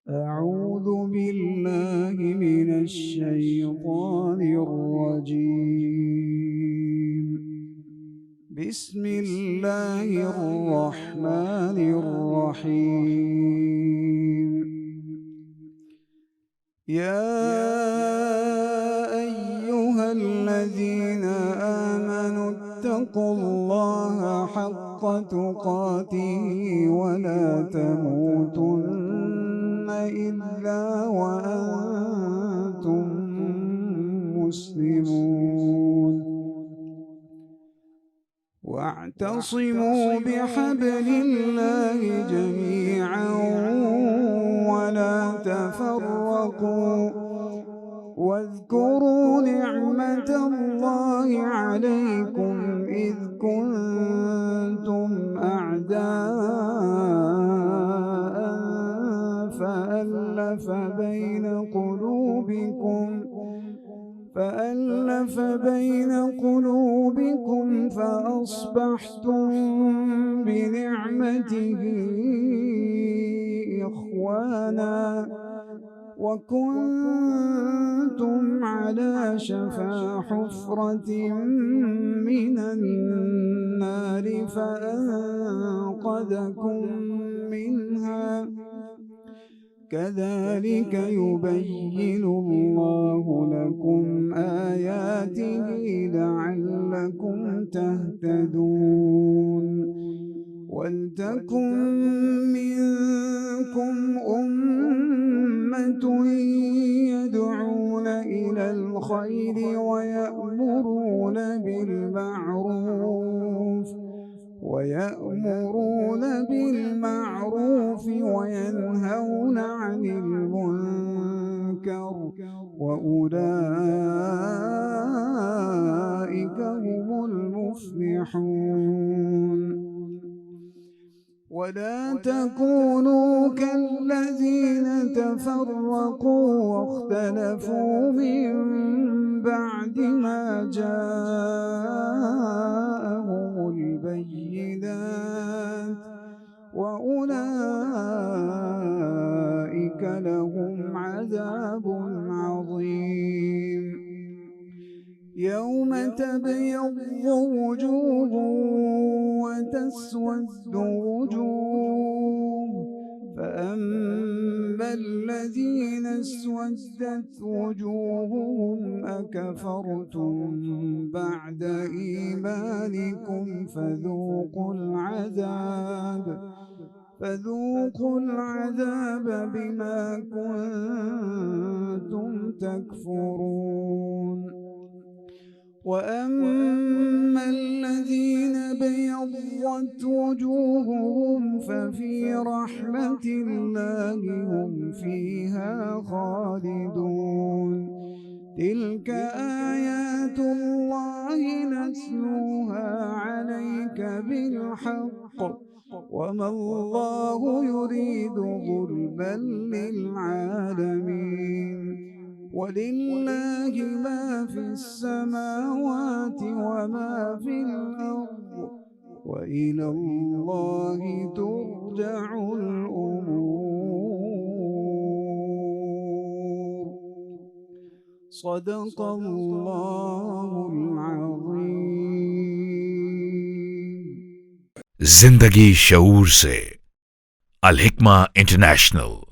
أعوذ بالله من الشيطان الرجيم. بسم الله الرحمن الرحيم. يا أيها الذين آمنوا اتقوا الله حق تقاته ولا تموتن إلا وأنتم مسلمون. واعتصموا بحبل الله جميعا ولا تفرقوا واذكروا نعمة الله عليكم إذ كنتم أعداء فألف بين قلوبكم فأصبحتم بنعمته إخوانا وكنتم على شفا حفرة من النار فأنقذكم منها. كذلك يبين الله لكم آياته لعلكم تهتدون. ولتكن منكم أمة يدعون إلى الخير ويأمرون بالمعروف وينهون عن المنكر وأولئك هم المفلحون. ولا تكونوا كالذين تفرقوا واختلفوا من بعد ما جاءهم البينات وأولئك لهم عذاب عظيم. يوم تبيض وجوه وتسود وجوه فأما الذين اسودت وجوههم أكفرتم بعد إيمانكم فذوقوا العذاب بما كنتم تكفرون. وأما الذين بيضت وجوههم ففي رحمة الله هم فيها خالدون. تلك آيات الله نتلوها عليك بالحق وما الله يريد ظلما للعالمين. ولله ما في السماوات وما في الأرض وإلى الله ترجع الأمور. صدق الله العظيم. जिंदगी शऊर से। अल हिकमा इंटरनेशनल।